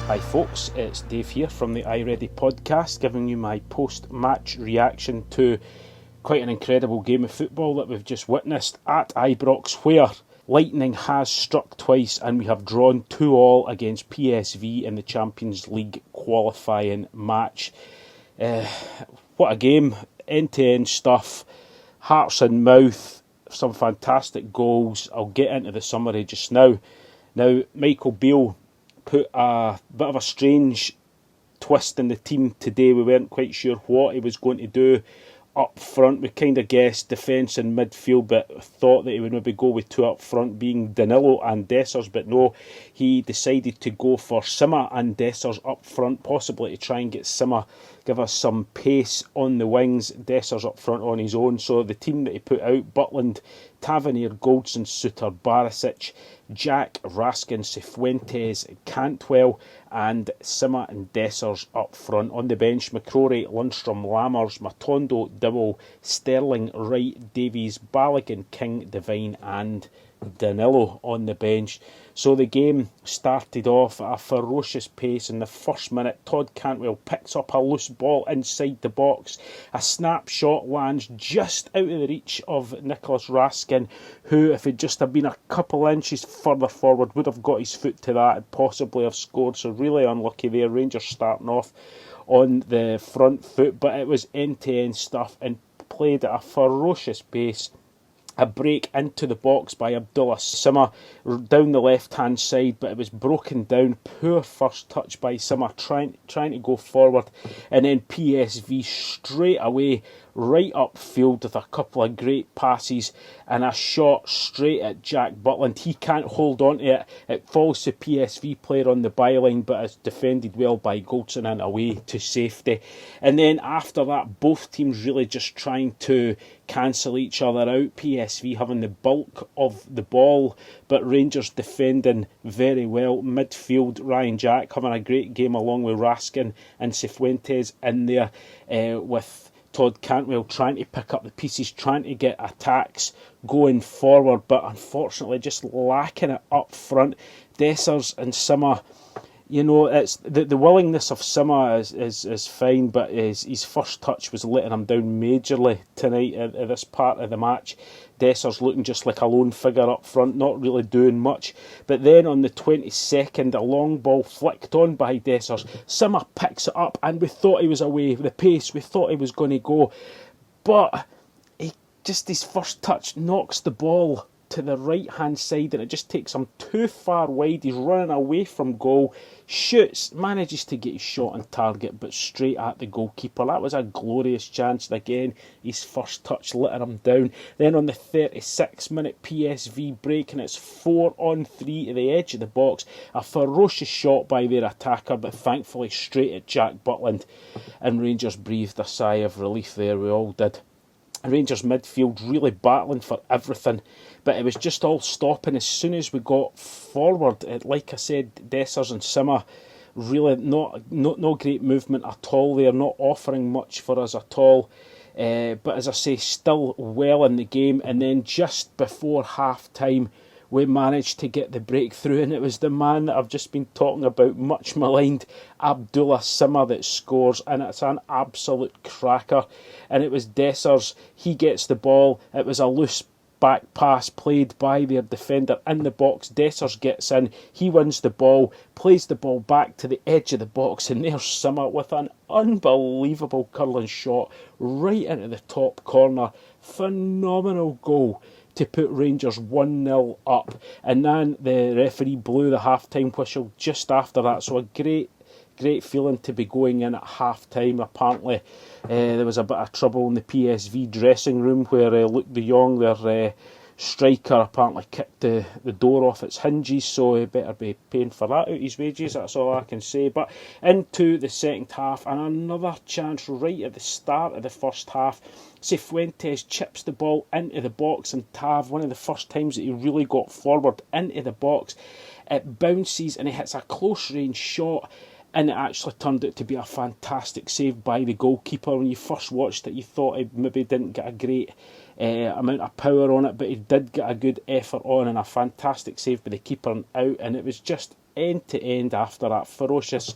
Hi folks, it's Dave here from the iReady podcast, giving you my post-match reaction to quite an incredible game of football that we've just witnessed at Ibrox, where lightning has struck twice and we have drawn 2-2 against PSV in the Champions League qualifying match. What a game, end-to-end stuff, hearts in mouth, some fantastic goals. I'll get into the summary just now. Now, Michael Beale put a bit of a strange twist in the team today. We weren't quite sure what he was going to do up front. We kind of guessed defence and midfield, but thought that he would maybe go with two up front, being Danilo and Dessers, but no, he decided to go for Simmer and Dessers up front, possibly to try and get Simmer, give us some pace on the wings, Dessers up front on his own. So the team that he put out: Butland, Tavernier, Goldson, Suter, Barisic, Jack, Raskin, Cifuentes, Cantwell, and Simmer and Dessers up front. On the bench: McCrory, Lundstrom, Lammers, Matondo, Dibble, Sterling, Wright, Davies, Balogun, King, Devine and Danilo on the bench. So the game started off at a ferocious pace. In the first minute, Todd Cantwell picks up a loose ball inside the box. A snapshot lands just out of the reach of Nicholas Raskin, who, if he'd just have been a couple inches further forward, would have got his foot to that and possibly have scored. So really unlucky there. Rangers starting off on the front foot, but it was end-to-end stuff and played at a ferocious pace. A break into the box by Abdullah Simmer down the left-hand side, but it was broken down. Poor first touch by Simmer, trying to go forward, and then PSV straight away right upfield with a couple of great passes and a shot straight at Jack Butland. He can't hold on to it. It falls to PSV player on the byline, but is defended well by Goldson and away to safety. And then after that, both teams really just trying to cancel each other out. PSV having the bulk of the ball, but Rangers defending very well. Midfield, Ryan Jack having a great game along with Raskin and Cifuentes in there, with Todd Cantwell trying to pick up the pieces, trying to get attacks going forward, but unfortunately just lacking it up front. Dessers and Simmer, you know, it's the willingness of Simmer is fine, but his first touch was letting him down majorly tonight at this part of the match. Dessers looking just like a lone figure up front, not really doing much. But then on the 22nd, a long ball flicked on by Dessers. Simmer picks it up, and we thought he was away with the pace. We thought he was going to go. But his first touch knocks the ball to the right-hand side, and it just takes him too far wide. He's running away from goal, shoots, manages to get his shot on target, but straight at the goalkeeper. That was a glorious chance, and again, his first touch letting him down. Then on the 36th minute, PSV break, and it's 4-on-3 to the edge of the box. A ferocious shot by their attacker, but thankfully straight at Jack Butland, and Rangers breathed a sigh of relief there. We all did. Rangers midfield really battling for everything, but it was just all stopping as soon as we got forward. Like I said, Dessers and Simmer really no great movement at all. They're not offering much for us at all, but as I say, still well in the game. And then just before half time, we managed to get the breakthrough, and it was the man that I've just been talking about, much maligned, Abdullah Simmer, that scores, and it's an absolute cracker. And it was Dessers, he gets the ball, it was a loose back pass played by their defender in the box. Dessers gets in, he wins the ball, plays the ball back to the edge of the box, and there's Simmer with an unbelievable curling shot right into the top corner. Phenomenal goal to put Rangers 1-0 up, and then the referee blew the half-time whistle just after that. So a great feeling to be going in at half-time. Apparently there was a bit of trouble in the PSV dressing room where Luc de Jong, their striker, apparently kicked the door off its hinges, so he better be paying for that out his wages. That's all I can say. But into the second half, and another chance right at the start of the first half. Cifuentes chips the ball into the box, and Tav, one of the first times that he really got forward into the box, it bounces and he hits a close range shot, and it actually turned out to be a fantastic save by the goalkeeper. When you first watched it, you thought he maybe didn't get a great amount of power on it, but he did get a good effort on, and a fantastic save by the keeper and out, and it was just end to end after that ferocious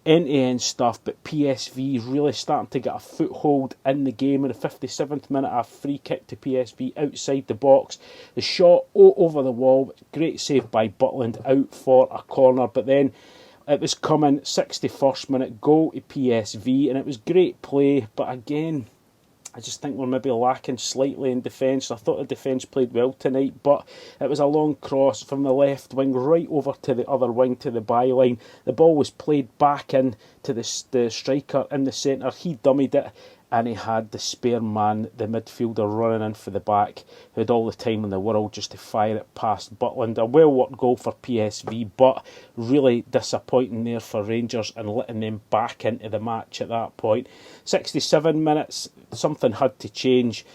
end-to-end stuff, but PSV really starting to get a foothold in the game. In the 57th minute, a free kick to PSV outside the box. The shot over the wall, great save by Butland, out for a corner, but then it was coming, 61st minute, goal to PSV, and it was great play, but again, I just think we're maybe lacking slightly in defence. I thought the defence played well tonight, but it was a long cross from the left wing right over to the other wing to the byline. The ball was played back in to the striker in the centre. He dummied it, and he had the spare man, the midfielder, running in for the back, who had all the time in the world just to fire it past Butland. A well-worked goal for PSV, but really disappointing there for Rangers and letting them back into the match at that point. 67 minutes, something had to change.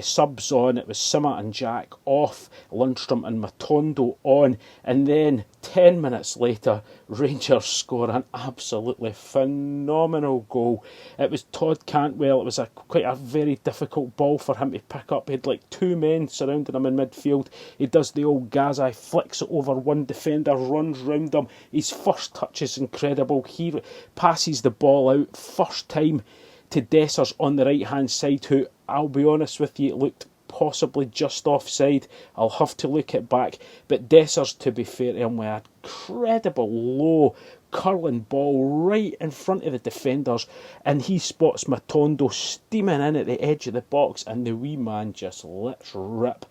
Subs on, it was Sima and Jack off, Lundstrom and Matondo on, and then 10 minutes later, Rangers score an absolutely phenomenal goal. It was Todd Cantwell. It was quite a very difficult ball for him to pick up. He had like two men surrounding him in midfield. He does the old Gaza, flicks it over one defender, runs round him. His first touch is incredible. He passes the ball out first time to Dessers on the right hand side, who, I'll be honest with you, it looked possibly just offside. I'll have to look it back, but Dessers, to be fair to him, with a credible low curling ball right in front of the defenders, and he spots Matondo steaming in at the edge of the box, and the wee man just lets rip.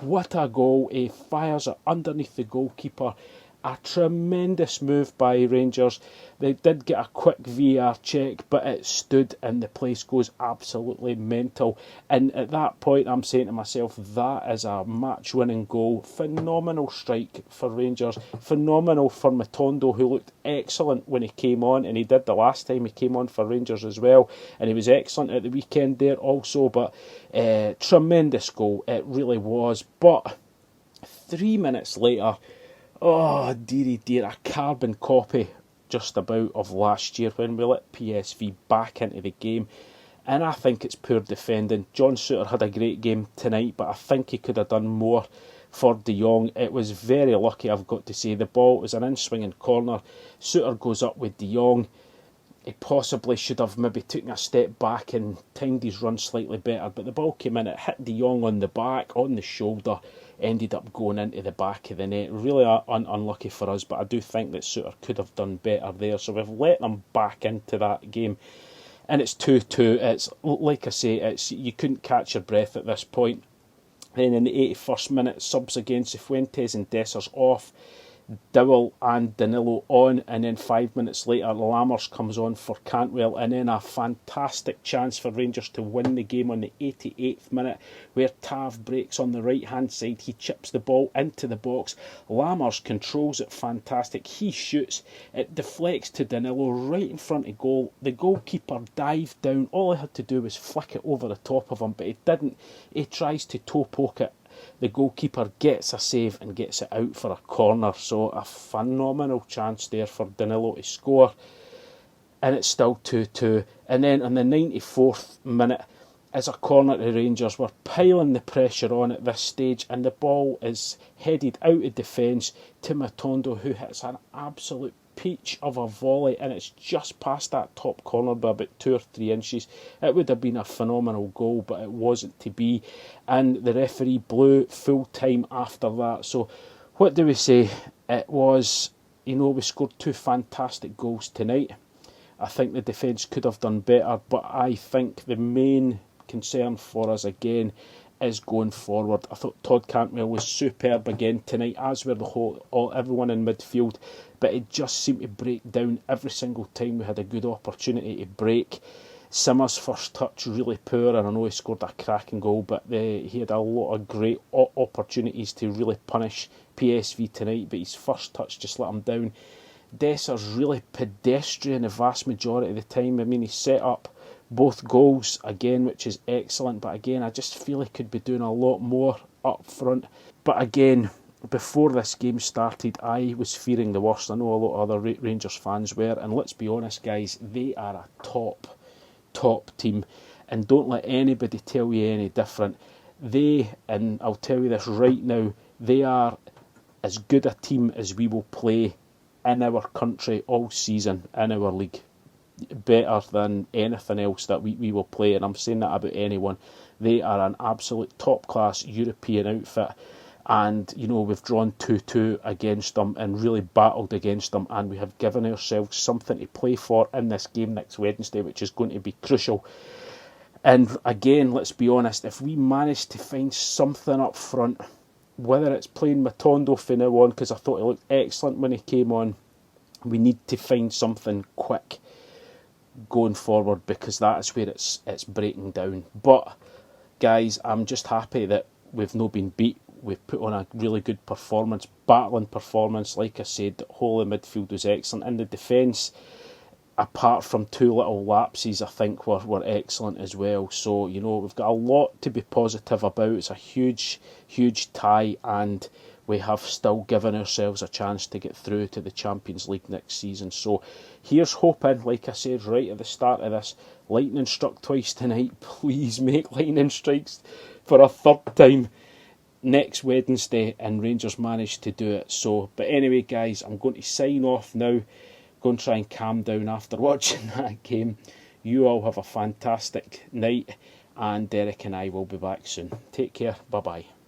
What a goal. He fires it underneath the goalkeeper. A tremendous move by Rangers. They did get a quick VAR check, but it stood and the place goes absolutely mental. And at that point, I'm saying to myself, that is a match-winning goal. Phenomenal strike for Rangers. Phenomenal for Matondo, who looked excellent when he came on, and he did the last time he came on for Rangers as well. And he was excellent at the weekend there also, but tremendous goal. It really was. But 3 minutes later, oh, dearie dear, a carbon copy just about of last year when we let PSV back into the game. And I think it's poor defending. John Souttar had a great game tonight, but I think he could have done more for De Jong. It was very lucky, I've got to say. The ball was an in-swinging corner. Souttar goes up with De Jong. He possibly should have maybe taken a step back and timed his run slightly better, but the ball came in, it hit De Jong on the back, on the shoulder, ended up going into the back of the net. Really unlucky for us, but I do think that Souttar could have done better there. So we've let them back into that game, and it's 2-2. It's like I say, it's you couldn't catch your breath at this point. Then in the 81st minute, subs again, Cifuentes and Dessers off, Dowell and Danilo on, and then 5 minutes later Lammers comes on for Cantwell, and then a fantastic chance for Rangers to win the game on the 88th minute, where Tav breaks on the right hand side. He chips the ball into the box. Lammers controls it fantastic. He shoots, it deflects to Danilo right in front of goal. The goalkeeper dived down. All he had to do was flick it over the top of him, but he didn't. He tries to toe poke it. The goalkeeper gets a save and gets it out for a corner. So a phenomenal chance there for Danilo to score. And it's still 2-2. And then on the 94th minute, as a corner to Rangers, we're piling the pressure on at this stage, and the ball is headed out of defence to Matondo, who hits an absolute peach of a volley, and it's just past that top corner by about 2 or 3 inches. It would have been a phenomenal goal, but it wasn't to be, and the referee blew full time after that. So what do we say? It was, we scored 2 fantastic goals tonight. I think the defence could have done better, but I think the main concern for us again is going forward. I thought Todd Cantwell was superb again tonight, as were everyone in midfield, but it just seemed to break down every single time we had a good opportunity to break. Simmer's first touch really poor, and I know he scored a cracking goal, but he had a lot of great opportunities to really punish PSV tonight, but his first touch just let him down. Desser's really pedestrian the vast majority of the time. I mean, he set up both goals again, which is excellent, but again, I just feel he could be doing a lot more up front. But again, before this game started, I was fearing the worst. I know a lot of other Rangers fans were, and let's be honest, guys, they are a top team, and don't let anybody tell you any different. And I'll tell you this right now, they are as good a team as we will play in our country all season, in our league. Better than anything else that we will play, and I'm saying that about anyone. They are an absolute top-class European outfit, and we've drawn 2-2 against them and really battled against them, and we have given ourselves something to play for in this game next Wednesday, which is going to be crucial. And again, let's be honest, if we manage to find something up front, whether it's playing Matondo from now on, because I thought he looked excellent when he came on, we need to find something quick going forward, because that is where it's breaking down. But guys, I'm just happy that we've not been beat. We've put on a really good performance, battling performance. Like I said, the whole of midfield was excellent. In the defence, apart from 2 little lapses, I think were excellent as well. So, we've got a lot to be positive about. It's a huge, huge tie, and we have still given ourselves a chance to get through to the Champions League next season. So here's hoping, like I said right at the start of this, lightning struck twice tonight. Please make lightning strikes for a third time next Wednesday, and Rangers managed to do it. So, but anyway, guys, I'm going to sign off now. Go and try and calm down after watching that game. You all have a fantastic night, and Derek and I will be back soon. Take care. Bye-bye.